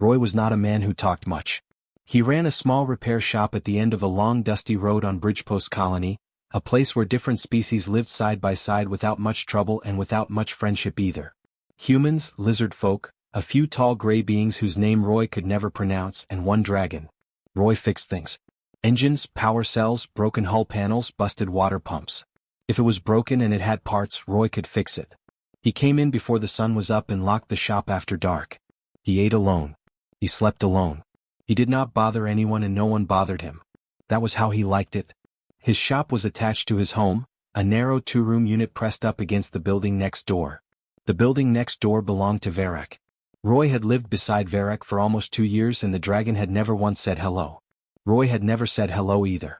Roy was not a man who talked much. He ran a small repair shop at the end of a long dusty road on Bridgepost Colony, a place where different species lived side by side without much trouble and without much friendship either. Humans, lizard folk, a few tall gray beings whose name Roy could never pronounce, and one dragon. Roy fixed things. Engines, power cells, broken hull panels, busted water pumps. If it was broken and it had parts, Roy could fix it. He came in before the sun was up and locked the shop after dark. He ate alone. He slept alone. He did not bother anyone and no one bothered him. That was how he liked it. His shop was attached to his home, a narrow two-room unit pressed up against the building next door. The building next door belonged to Varek. Roy had lived beside Varek for almost 2 years and the dragon had never once said hello. Roy had never said hello either.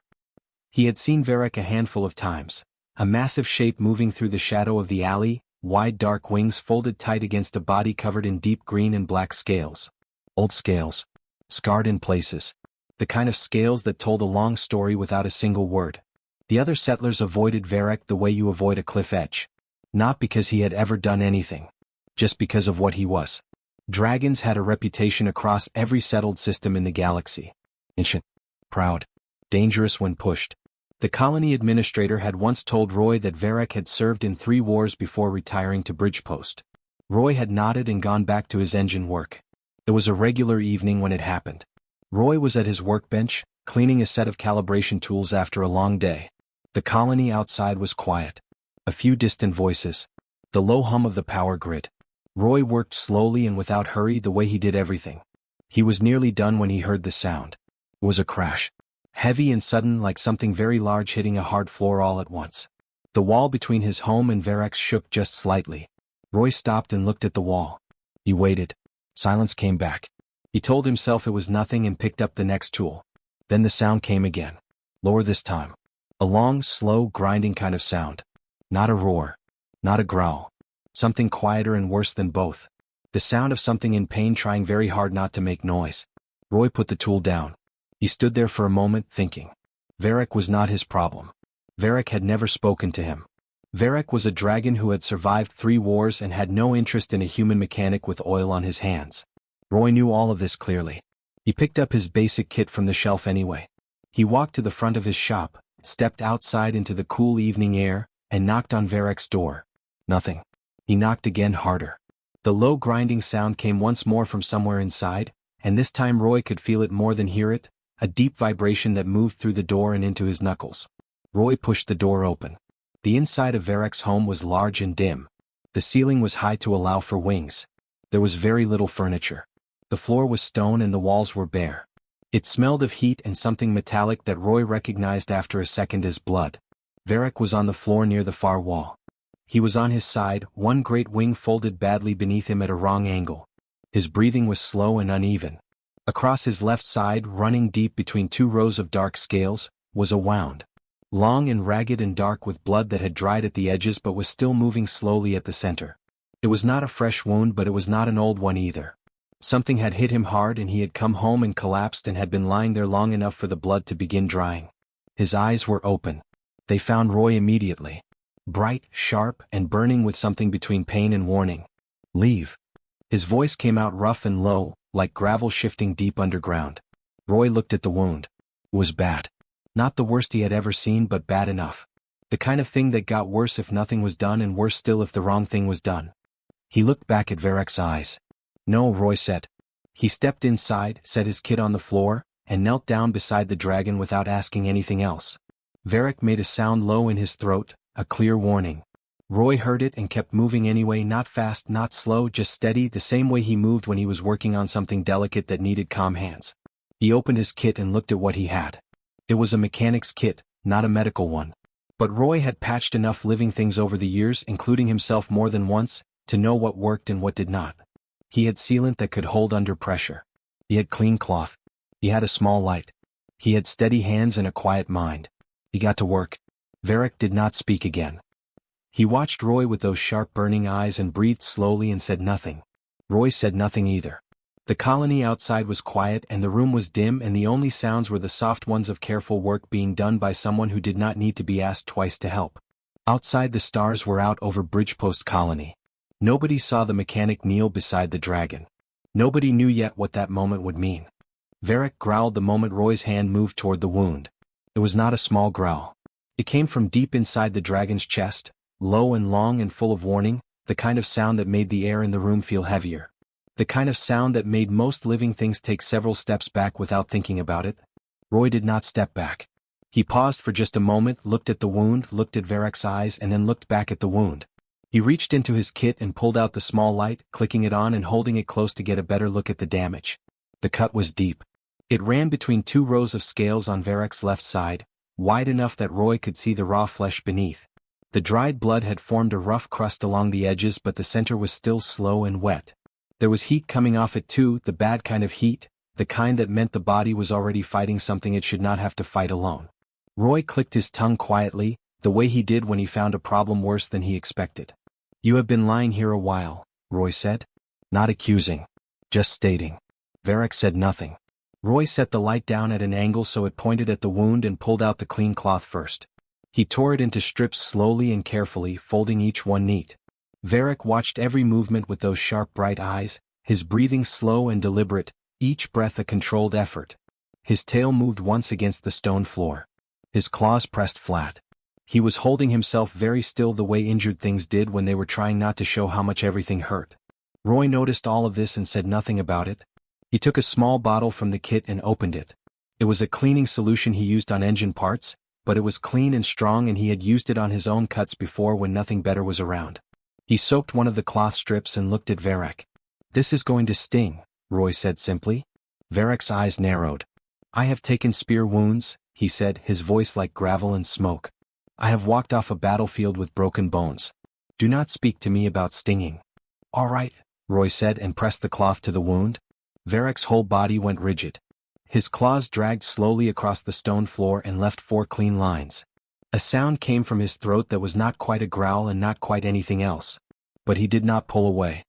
He had seen Varek a handful of times, a massive shape moving through the shadow of the alley, wide dark wings folded tight against a body covered in deep green and black scales. Old scales. Scarred in places. The kind of scales that told a long story without a single word. The other settlers avoided Varek the way you avoid a cliff edge. Not because he had ever done anything. Just because of what he was. Dragons had a reputation across every settled system in the galaxy. Ancient. Proud. Dangerous when pushed. The colony administrator had once told Roy that Varek had served in 3 wars before retiring to Bridgepost. Roy had nodded and gone back to his engine work. It was a regular evening when it happened. Roy was at his workbench, cleaning a set of calibration tools after a long day. The colony outside was quiet. A few distant voices. The low hum of the power grid. Roy worked slowly and without hurry the way he did everything. He was nearly done when he heard the sound. It was a crash. Heavy and sudden, like something very large hitting a hard floor all at once. The wall between his home and Varek's shook just slightly. Roy stopped and looked at the wall. He waited. Silence came back. He told himself it was nothing and picked up the next tool. Then the sound came again. Lower this time. A long, slow, grinding kind of sound. Not a roar. Not a growl. Something quieter and worse than both. The sound of something in pain trying very hard not to make noise. Roy put the tool down. He stood there for a moment thinking. Varek was not his problem. Varek had never spoken to him. Varek was a dragon who had survived 3 wars and had no interest in a human mechanic with oil on his hands. Roy knew all of this clearly. He picked up his basic kit from the shelf anyway. He walked to the front of his shop, stepped outside into the cool evening air, and knocked on Varek's door. Nothing. He knocked again harder. The low grinding sound came once more from somewhere inside, and this time Roy could feel it more than hear it, a deep vibration that moved through the door and into his knuckles. Roy pushed the door open. The inside of Varek's home was large and dim. The ceiling was high to allow for wings. There was very little furniture. The floor was stone and the walls were bare. It smelled of heat and something metallic that Roy recognized after a second as blood. Varek was on the floor near the far wall. He was on his side, one great wing folded badly beneath him at a wrong angle. His breathing was slow and uneven. Across his left side, running deep between 2 rows of dark scales, was a wound. Long and ragged and dark with blood that had dried at the edges but was still moving slowly at the center. It was not a fresh wound but it was not an old one either. Something had hit him hard and he had come home and collapsed and had been lying there long enough for the blood to begin drying. His eyes were open. They found Roy immediately. Bright, sharp, and burning with something between pain and warning. Leave. His voice came out rough and low, like gravel shifting deep underground. Roy looked at the wound. It was bad. Not the worst he had ever seen but bad enough. The kind of thing that got worse if nothing was done and worse still if the wrong thing was done. He looked back at Varek's eyes. No, Roy said. He stepped inside, set his kit on the floor, and knelt down beside the dragon without asking anything else. Varek made a sound low in his throat, a clear warning. Roy heard it and kept moving anyway, not fast, not slow, just steady, the same way he moved when he was working on something delicate that needed calm hands. He opened his kit and looked at what he had. It was a mechanic's kit, not a medical one. But Roy had patched enough living things over the years, including himself more than once, to know what worked and what did not. He had sealant that could hold under pressure. He had clean cloth. He had a small light. He had steady hands and a quiet mind. He got to work. Varek did not speak again. He watched Roy with those sharp burning eyes and breathed slowly and said nothing. Roy said nothing either. The colony outside was quiet and the room was dim and the only sounds were the soft ones of careful work being done by someone who did not need to be asked twice to help. Outside the stars were out over Bridgepost Colony. Nobody saw the mechanic kneel beside the dragon. Nobody knew yet what that moment would mean. Varric growled the moment Roy's hand moved toward the wound. It was not a small growl. It came from deep inside the dragon's chest, low and long and full of warning, the kind of sound that made the air in the room feel heavier. The kind of sound that made most living things take several steps back without thinking about it. Roy did not step back. He paused for just a moment, looked at the wound, looked at Varric's eyes, and then looked back at the wound. He reached into his kit and pulled out the small light, clicking it on and holding it close to get a better look at the damage. The cut was deep. It ran between two rows of scales on Varric's left side, wide enough that Roy could see the raw flesh beneath. The dried blood had formed a rough crust along the edges, but the center was still slow and wet. There was heat coming off it too, the bad kind of heat, the kind that meant the body was already fighting something it should not have to fight alone. Roy clicked his tongue quietly, the way he did when he found a problem worse than he expected. "You have been lying here a while," Roy said. "Not accusing. Just stating." Varric said nothing. Roy set the light down at an angle so it pointed at the wound and pulled out the clean cloth first. He tore it into strips slowly and carefully, folding each one neat. Varric watched every movement with those sharp bright eyes, his breathing slow and deliberate, each breath a controlled effort. His tail moved once against the stone floor. His claws pressed flat. He was holding himself very still the way injured things did when they were trying not to show how much everything hurt. Roy noticed all of this and said nothing about it. He took a small bottle from the kit and opened it. It was a cleaning solution he used on engine parts, but it was clean and strong and he had used it on his own cuts before when nothing better was around. He soaked one of the cloth strips and looked at Varric. "This is going to sting," Roy said simply. Varric's eyes narrowed. "I have taken spear wounds," he said, his voice like gravel and smoke. "I have walked off a battlefield with broken bones. Do not speak to me about stinging." "All right," Roy said and pressed the cloth to the wound. Varric's whole body went rigid. His claws dragged slowly across the stone floor and left 4 clean lines. A sound came from his throat that was not quite a growl and not quite anything else. But he did not pull away.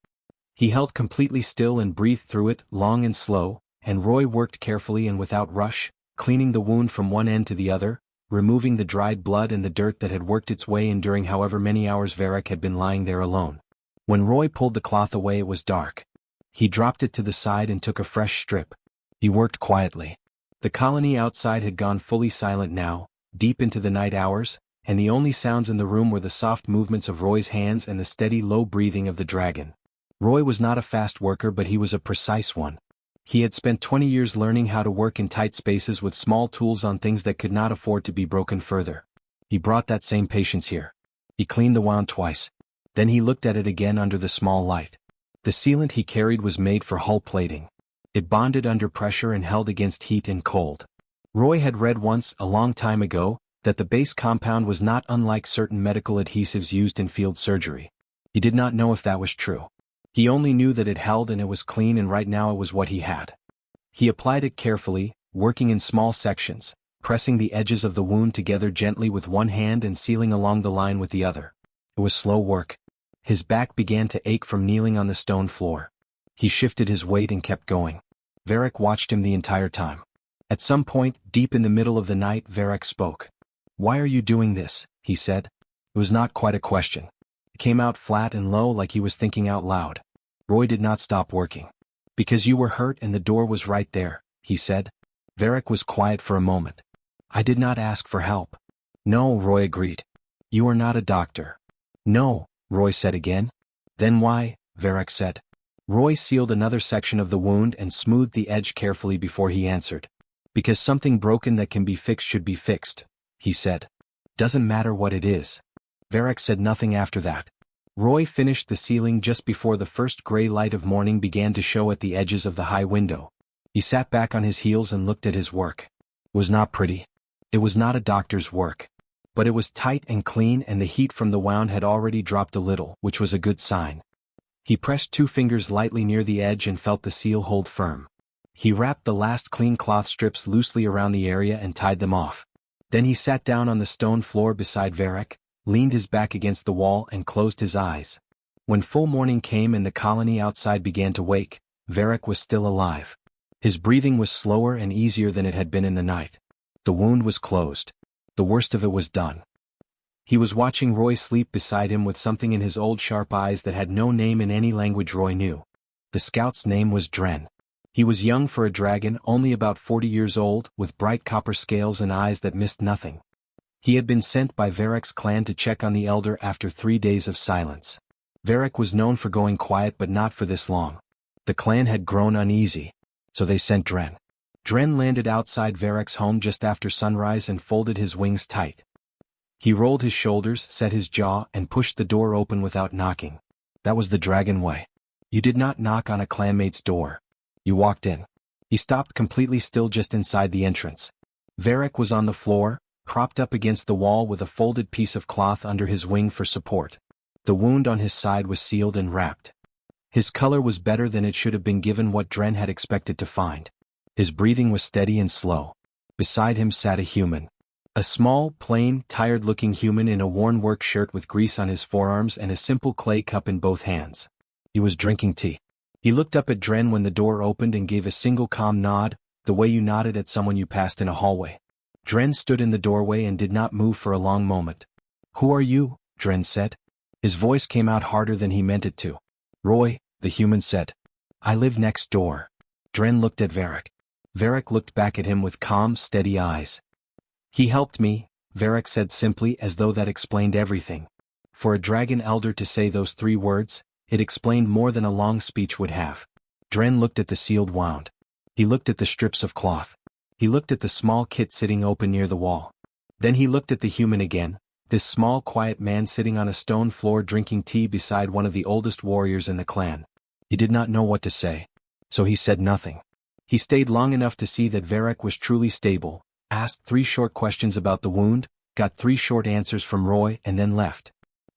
He held completely still and breathed through it, long and slow, and Roy worked carefully and without rush, cleaning the wound from one end to the other, removing the dried blood and the dirt that had worked its way in during however many hours Varric had been lying there alone. When Roy pulled the cloth away it was dark. He dropped it to the side and took a fresh strip. He worked quietly. The colony outside had gone fully silent now, deep into the night hours, and the only sounds in the room were the soft movements of Roy's hands and the steady low breathing of the dragon. Roy was not a fast worker, but he was a precise one. He had spent 20 years learning how to work in tight spaces with small tools on things that could not afford to be broken further. He brought that same patience here. He cleaned the wound twice. Then he looked at it again under the small light. The sealant he carried was made for hull plating. It bonded under pressure and held against heat and cold. Roy had read once, a long time ago, that the base compound was not unlike certain medical adhesives used in field surgery. He did not know if that was true. He only knew that it held and it was clean, and right now it was what he had. He applied it carefully, working in small sections, pressing the edges of the wound together gently with one hand and sealing along the line with the other. It was slow work. His back began to ache from kneeling on the stone floor. He shifted his weight and kept going. Varric watched him the entire time. At some point, deep in the middle of the night, Varric spoke. "Why are you doing this?" he said. It was not quite a question. It came out flat and low like he was thinking out loud. Roy did not stop working. "Because you were hurt and the door was right there," he said. Varric was quiet for a moment. "I did not ask for help." "No," Roy agreed. "You are not a doctor." "No," Roy said again. "Then why?" Varric said. Roy sealed another section of the wound and smoothed the edge carefully before he answered. "Because something broken that can be fixed should be fixed," he said. "Doesn't matter what it is." Varric said nothing after that. Roy finished the sealing just before the first gray light of morning began to show at the edges of the high window. He sat back on his heels and looked at his work. It was not pretty. It was not a doctor's work. But it was tight and clean, and the heat from the wound had already dropped a little, which was a good sign. He pressed 2 fingers lightly near the edge and felt the seal hold firm. He wrapped the last clean cloth strips loosely around the area and tied them off. Then he sat down on the stone floor beside Varric, leaned his back against the wall and closed his eyes. When full morning came and the colony outside began to wake, Varric was still alive. His breathing was slower and easier than it had been in the night. The wound was closed. The worst of it was done. He was watching Roy sleep beside him with something in his old sharp eyes that had no name in any language Roy knew. The scout's name was Dren. He was young for a dragon, only about 40 years old, with bright copper scales and eyes that missed nothing. He had been sent by Varric's clan to check on the elder after 3 days of silence. Varric was known for going quiet, but not for this long. The clan had grown uneasy, so they sent Dren. Dren landed outside Varric's home just after sunrise and folded his wings tight. He rolled his shoulders, set his jaw, and pushed the door open without knocking. That was the dragon way. You did not knock on a clanmate's door. You walked in. He stopped completely still just inside the entrance. Varric was on the floor, propped up against the wall with a folded piece of cloth under his wing for support. The wound on his side was sealed and wrapped. His color was better than it should have been given what Dren had expected to find. His breathing was steady and slow. Beside him sat a human. A small, plain, tired-looking human in a worn work shirt with grease on his forearms and a simple clay cup in both hands. He was drinking tea. He looked up at Dren when the door opened and gave a single calm nod, the way you nodded at someone you passed in a hallway. Dren stood in the doorway and did not move for a long moment. "Who are you?" Dren said. His voice came out harder than he meant it to. "Roy," the human said. "I live next door." Dren looked at Varric. Varric looked back at him with calm, steady eyes. "He helped me," Varric said simply, as though that explained everything. For a dragon elder to say those 3 words, it explained more than a long speech would have. Dren looked at the sealed wound. He looked at the strips of cloth. He looked at the small kit sitting open near the wall. Then he looked at the human again, this small quiet man sitting on a stone floor drinking tea beside one of the oldest warriors in the clan. He did not know what to say, so he said nothing. He stayed long enough to see that Varric was truly stable, asked 3 short questions about the wound, got 3 short answers from Roy, and then left.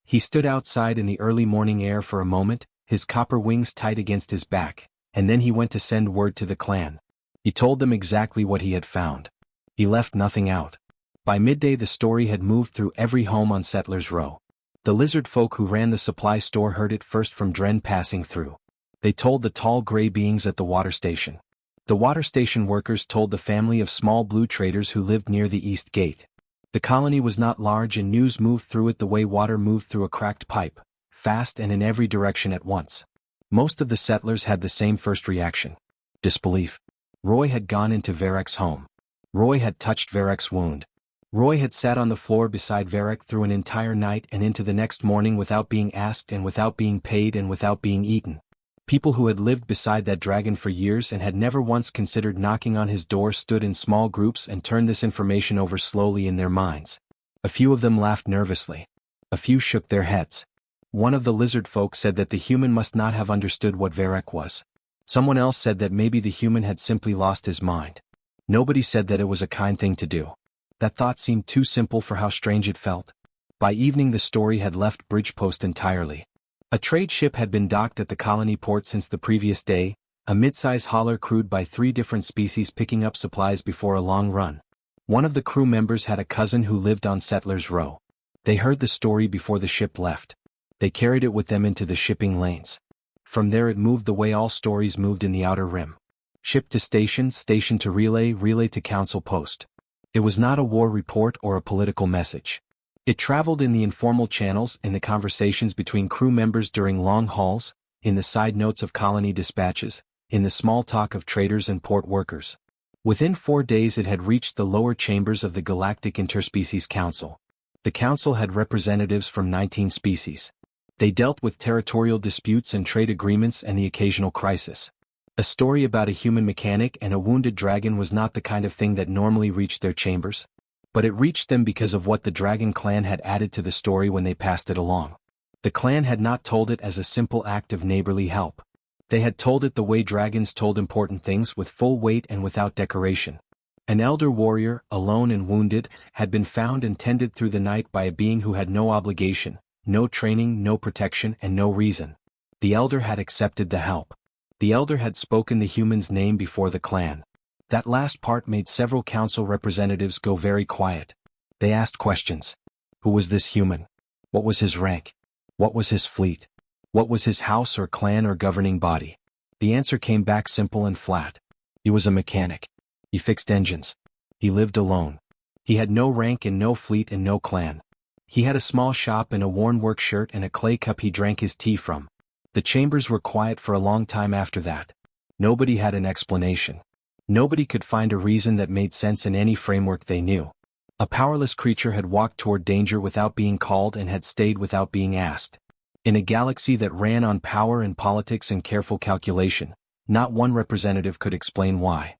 He stood outside in the early morning air for a moment, his copper wings tight against his back, and then he went to send word to the clan. He told them exactly what he had found. He left nothing out. By midday the story had moved through every home on Settlers Row. The lizard folk who ran the supply store heard it first from Dren passing through. They told the tall gray beings at the water station. The water station workers told the family of small blue traders who lived near the east gate. The colony was not large and news moved through it the way water moved through a cracked pipe, fast and in every direction at once. Most of the settlers had the same first reaction. Disbelief. Roy had gone into Varric's home. Roy had touched Varric's wound. Roy had sat on the floor beside Varric through an entire night and into the next morning without being asked and without being paid and without being eaten. People who had lived beside that dragon for years and had never once considered knocking on his door stood in small groups and turned this information over slowly in their minds. A few of them laughed nervously. A few shook their heads. One of the lizard folk said that the human must not have understood what Varric was. Someone else said that maybe the human had simply lost his mind. Nobody said that it was a kind thing to do. That thought seemed too simple for how strange it felt. By evening the story had left Bridgepost entirely. A trade ship had been docked at the colony port since the previous day, a mid-size hauler crewed by 3 different species picking up supplies before a long run. One of the crew members had a cousin who lived on Settlers Row. They heard the story before the ship left. They carried it with them into the shipping lanes. From there it moved the way all stories moved in the Outer Rim. Ship to station, station to relay, relay to council post. It was not a war report or a political message. It traveled in the informal channels, in the conversations between crew members during long hauls, in the side notes of colony dispatches, in the small talk of traders and port workers. Within 4 days it had reached the lower chambers of the Galactic Interspecies Council. The council had representatives from 19 species. They dealt with territorial disputes and trade agreements and the occasional crisis. A story about a human mechanic and a wounded dragon was not the kind of thing that normally reached their chambers. But it reached them because of what the Dragon Clan had added to the story when they passed it along. The clan had not told it as a simple act of neighborly help. They had told it the way dragons told important things, with full weight and without decoration. An elder warrior, alone and wounded, had been found and tended through the night by a being who had no obligation, no training, no protection, and no reason. The elder had accepted the help. The elder had spoken the human's name before the clan. That last part made several council representatives go very quiet. They asked questions. Who was this human? What was his rank? What was his fleet? What was his house or clan or governing body? The answer came back simple and flat. He was a mechanic. He fixed engines. He lived alone. He had no rank and no fleet and no clan. He had a small shop and a worn work shirt and a clay cup he drank his tea from. The chambers were quiet for a long time after that. Nobody had an explanation. Nobody could find a reason that made sense in any framework they knew. A powerless creature had walked toward danger without being called and had stayed without being asked. In a galaxy that ran on power and politics and careful calculation, not one representative could explain why.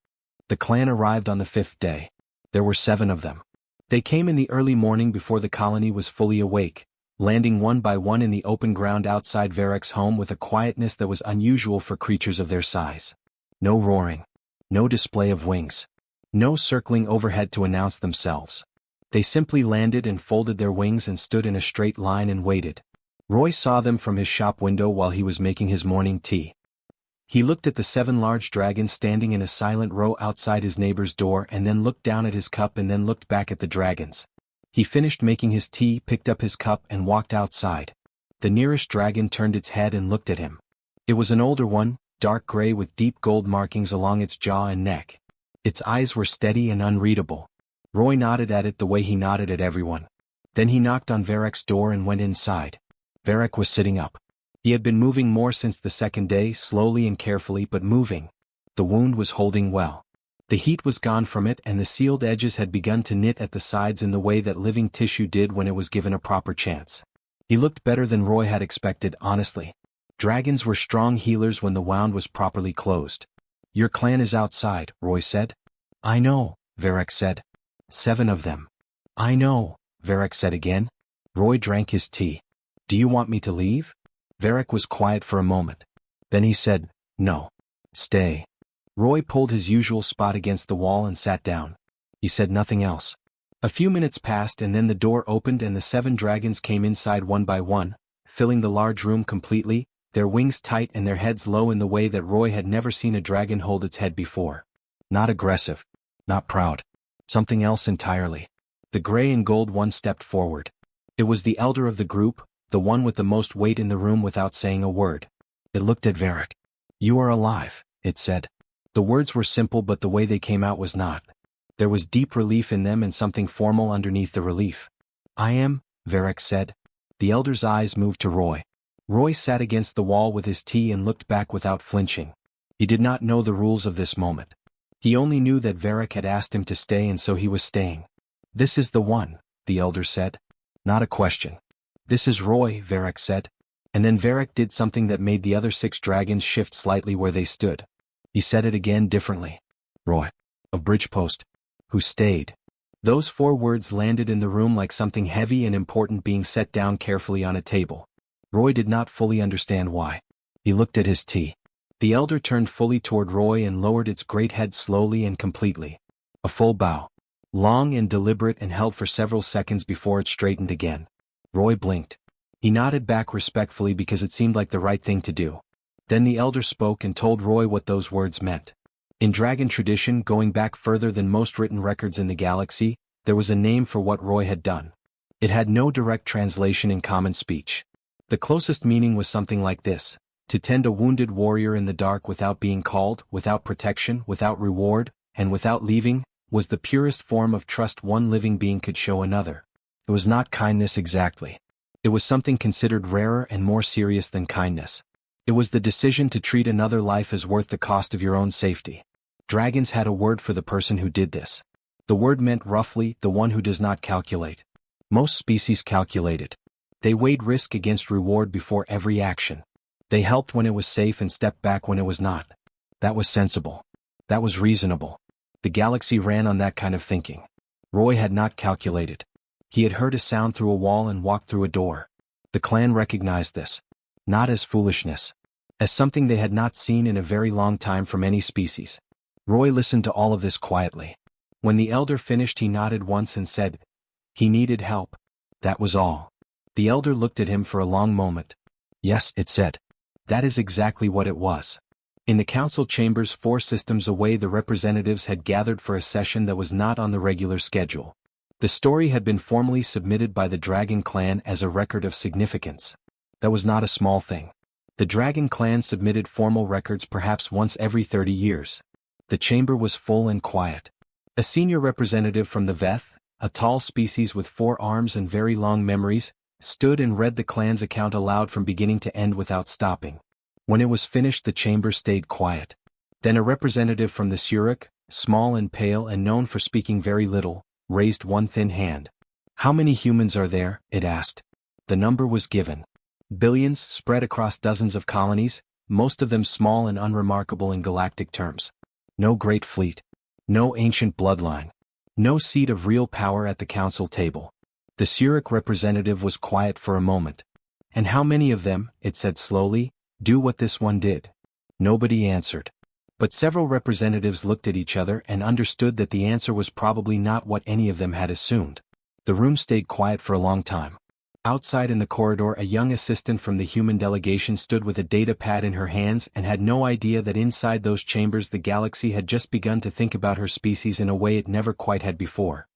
The clan arrived on the 5th day. There were 7 of them. They came in the early morning before the colony was fully awake, landing one by one in the open ground outside Varek's home with a quietness that was unusual for creatures of their size. No roaring. No display of wings. No circling overhead to announce themselves. They simply landed and folded their wings and stood in a straight line and waited. Roy saw them from his shop window while he was making his morning tea. He looked at the 7 large dragons standing in a silent row outside his neighbor's door and then looked down at his cup and then looked back at the dragons. He finished making his tea, picked up his cup and walked outside. The nearest dragon turned its head and looked at him. It was an older one, dark gray with deep gold markings along its jaw and neck. Its eyes were steady and unreadable. Roy nodded at it the way he nodded at everyone. Then he knocked on Varek's door and went inside. Varek was sitting up. He had been moving more since the 2nd day, slowly and carefully but moving. The wound was holding well. The heat was gone from it and the sealed edges had begun to knit at the sides in the way that living tissue did when it was given a proper chance. He looked better than Roy had expected, honestly. Dragons were strong healers when the wound was properly closed. Your clan is outside, Roy said. I know, Varek said. 7 of them. I know, Varek said again. Roy drank his tea. Do you want me to leave? Varek was quiet for a moment. Then he said, no. Stay. Roy pulled his usual spot against the wall and sat down. He said nothing else. A few minutes passed and then the door opened and the 7 dragons came inside one by one, filling the large room completely, their wings tight and their heads low in the way that Roy had never seen a dragon hold its head before. Not aggressive. Not proud. Something else entirely. The gray and gold one stepped forward. It was the elder of the group, the one with the most weight in the room without saying a word. It looked at Varek. You are alive, it said. The words were simple but the way they came out was not. There was deep relief in them and something formal underneath the relief. I am, Varek said. The elder's eyes moved to Roy. Roy sat against the wall with his tea and looked back without flinching. He did not know the rules of this moment. He only knew that Varek had asked him to stay and so he was staying. This is the one, the elder said. Not a question. This is Roy, Varek said. And then Varek did something that made the other 6 dragons shift slightly where they stood. He said it again differently. Roy. Of Bridgepost. Who stayed. Those 4 words landed in the room like something heavy and important being set down carefully on a table. Roy did not fully understand why. He looked at his tea. The elder turned fully toward Roy and lowered its great head slowly and completely. A full bow. Long and deliberate and held for several seconds before it straightened again. Roy blinked. He nodded back respectfully because it seemed like the right thing to do. Then the elder spoke and told Roy what those words meant. In dragon tradition, going back further than most written records in the galaxy, there was a name for what Roy had done. It had no direct translation in common speech. The closest meaning was something like this: to tend a wounded warrior in the dark without being called, without protection, without reward, and without leaving, was the purest form of trust one living being could show another. It was not kindness exactly. It was something considered rarer and more serious than kindness. It was the decision to treat another life as worth the cost of your own safety. Dragons had a word for the person who did this. The word meant roughly, the one who does not calculate. Most species calculated. They weighed risk against reward before every action. They helped when it was safe and stepped back when it was not. That was sensible. That was reasonable. The galaxy ran on that kind of thinking. Roy had not calculated. He had heard a sound through a wall and walked through a door. The clan recognized this. Not as foolishness. As something they had not seen in a very long time from any species. Roy listened to all of this quietly. When the elder finished he nodded once and said, he needed help. That was all. The elder looked at him for a long moment. Yes, it said. That is exactly what it was. In the council chambers 4 systems away the representatives had gathered for a session that was not on the regular schedule. The story had been formally submitted by the Dragon Clan as a record of significance. That was not a small thing. The Dragon Clan submitted formal records perhaps once every 30 years. The chamber was full and quiet. A senior representative from the Veth, a tall species with 4 arms and very long memories, stood and read the clan's account aloud from beginning to end without stopping. When it was finished, the chamber stayed quiet. Then a representative from the Suruk, small and pale and known for speaking very little, raised one thin hand. "How many humans are there?" it asked. The number was given. Billions, spread across dozens of colonies, most of them small and unremarkable in galactic terms. No great fleet. No ancient bloodline. No seat of real power at the council table. The Suruk representative was quiet for a moment. "And how many of them," it said slowly, "do what this one did?" Nobody answered. But several representatives looked at each other and understood that the answer was probably not what any of them had assumed. The room stayed quiet for a long time. Outside in the corridor, a young assistant from the human delegation stood with a data pad in her hands and had no idea that inside those chambers the galaxy had just begun to think about her species in a way it never quite had before.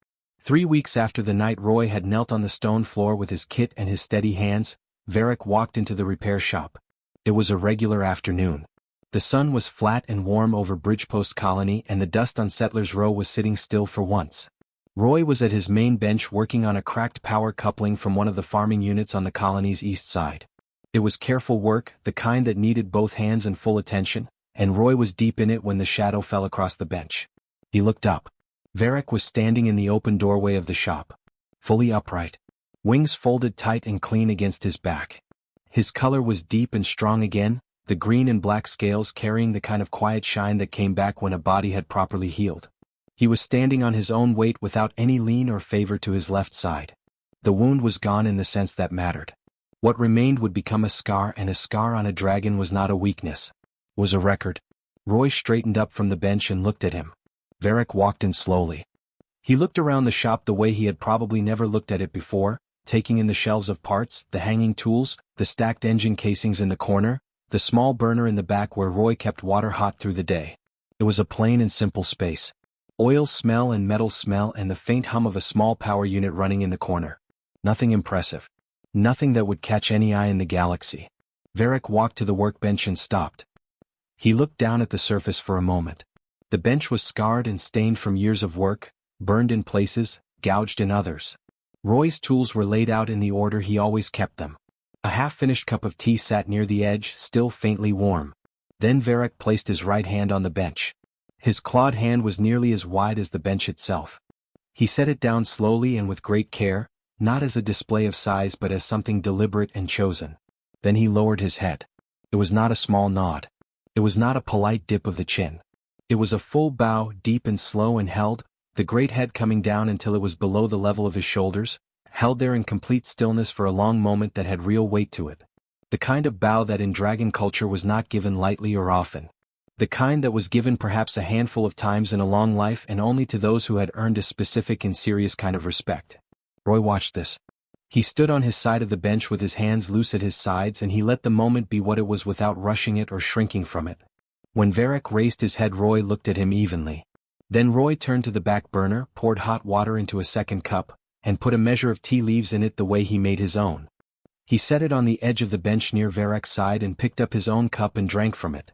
3 weeks after the night Roy had knelt on the stone floor with his kit and his steady hands, Varric walked into the repair shop. It was a regular afternoon. The sun was flat and warm over Bridgepost Colony and the dust on Settlers Row was sitting still for once. Roy was at his main bench working on a cracked power coupling from one of the farming units on the colony's east side. It was careful work, the kind that needed both hands and full attention, and Roy was deep in it when the shadow fell across the bench. He looked up. Varric was standing in the open doorway of the shop. Fully upright. Wings folded tight and clean against his back. His color was deep and strong again, the green and black scales carrying the kind of quiet shine that came back when a body had properly healed. He was standing on his own weight without any lean or favor to his left side. The wound was gone in the sense that mattered. What remained would become a scar, and a scar on a dragon was not a weakness. Was a record. Roy straightened up from the bench and looked at him. Varric walked in slowly. He looked around the shop the way he had probably never looked at it before, taking in the shelves of parts, the hanging tools, the stacked engine casings in the corner, the small burner in the back where Roy kept water hot through the day. It was a plain and simple space. Oil smell and metal smell and the faint hum of a small power unit running in the corner. Nothing impressive. Nothing that would catch any eye in the galaxy. Varric walked to the workbench and stopped. He looked down at the surface for a moment. The bench was scarred and stained from years of work, burned in places, gouged in others. Roy's tools were laid out in the order he always kept them. A half-finished cup of tea sat near the edge, still faintly warm. Then Varric placed his right hand on the bench. His clawed hand was nearly as wide as the bench itself. He set it down slowly and with great care, not as a display of size but as something deliberate and chosen. Then he lowered his head. It was not a small nod. It was not a polite dip of the chin. It was a full bow, deep and slow and held, the great head coming down until it was below the level of his shoulders, held there in complete stillness for a long moment that had real weight to it. The kind of bow that in dragon culture was not given lightly or often. The kind that was given perhaps a handful of times in a long life and only to those who had earned a specific and serious kind of respect. Roy watched this. He stood on his side of the bench with his hands loose at his sides and he let the moment be what it was without rushing it or shrinking from it. When Varric raised his head Roy looked at him evenly. Then Roy turned to the back burner, poured hot water into a second cup, and put a measure of tea leaves in it the way he made his own. He set it on the edge of the bench near Varric's side and picked up his own cup and drank from it.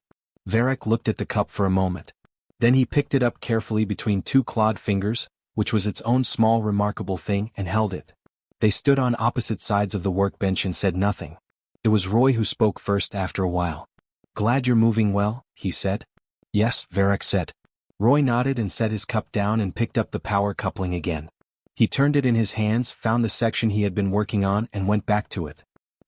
Varric looked at the cup for a moment. Then he picked it up carefully between two clawed fingers, which was its own small remarkable thing, and held it. They stood on opposite sides of the workbench and said nothing. It was Roy who spoke first after a while. "Glad you're moving well," he said. "Yes," Varric said. Roy nodded and set his cup down and picked up the power coupling again. He turned it in his hands, found the section he had been working on and went back to it.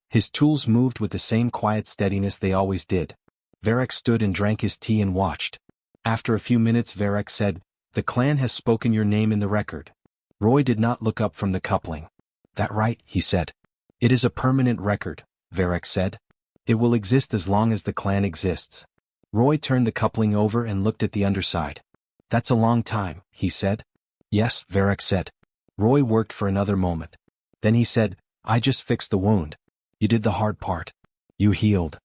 His tools moved with the same quiet steadiness they always did. Varric stood and drank his tea and watched. After a few minutes Varric said, "The clan has spoken your name in the record." Roy did not look up from the coupling. "That right," he said. "It is a permanent record," Varric said. "It will exist as long as the clan exists." Roy turned the coupling over and looked at the underside. "That's a long time," he said. "Yes," Varric said. Roy worked for another moment. Then he said, "I just fixed the wound. You did the hard part. You healed."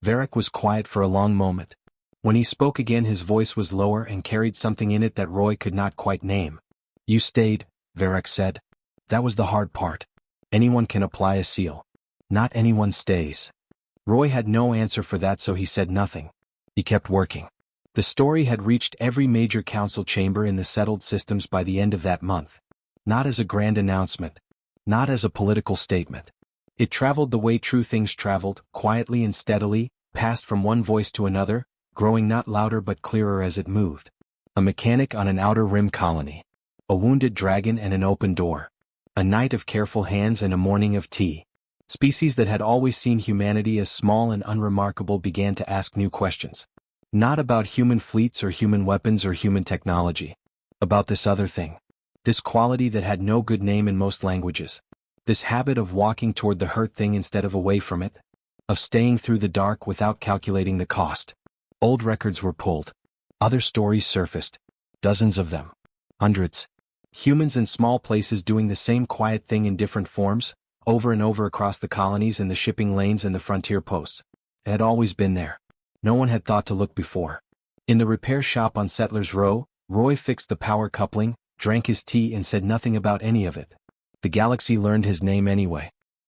Varric was quiet for a long moment. When he spoke again his voice was lower and carried something in it that Roy could not quite name. "You stayed," Varric said. "That was the hard part. Anyone can apply a seal. Not anyone stays." Roy had no answer for that so he said nothing. He kept working. The story had reached every major council chamber in the settled systems by the end of that month. Not as a grand announcement. Not as a political statement. It traveled the way true things traveled, quietly and steadily, passed from one voice to another, growing not louder but clearer as it moved. A mechanic on an outer rim colony. A wounded dragon and an open door. A night of careful hands and a morning of tea. Species that had always seen humanity as small and unremarkable began to ask new questions. Not about human fleets or human weapons or human technology. About this other thing. This quality that had no good name in most languages. This habit of walking toward the hurt thing instead of away from it. Of staying through the dark without calculating the cost. Old records were pulled. Other stories surfaced. Dozens of them. Hundreds. Humans in small places doing the same quiet thing in different forms, over and over across the colonies and the shipping lanes and the frontier posts. It had always been there. No one had thought to look before. In the repair shop on Settlers Row, Roy fixed the power coupling, drank his tea and said nothing about any of it. The galaxy learned his name anyway.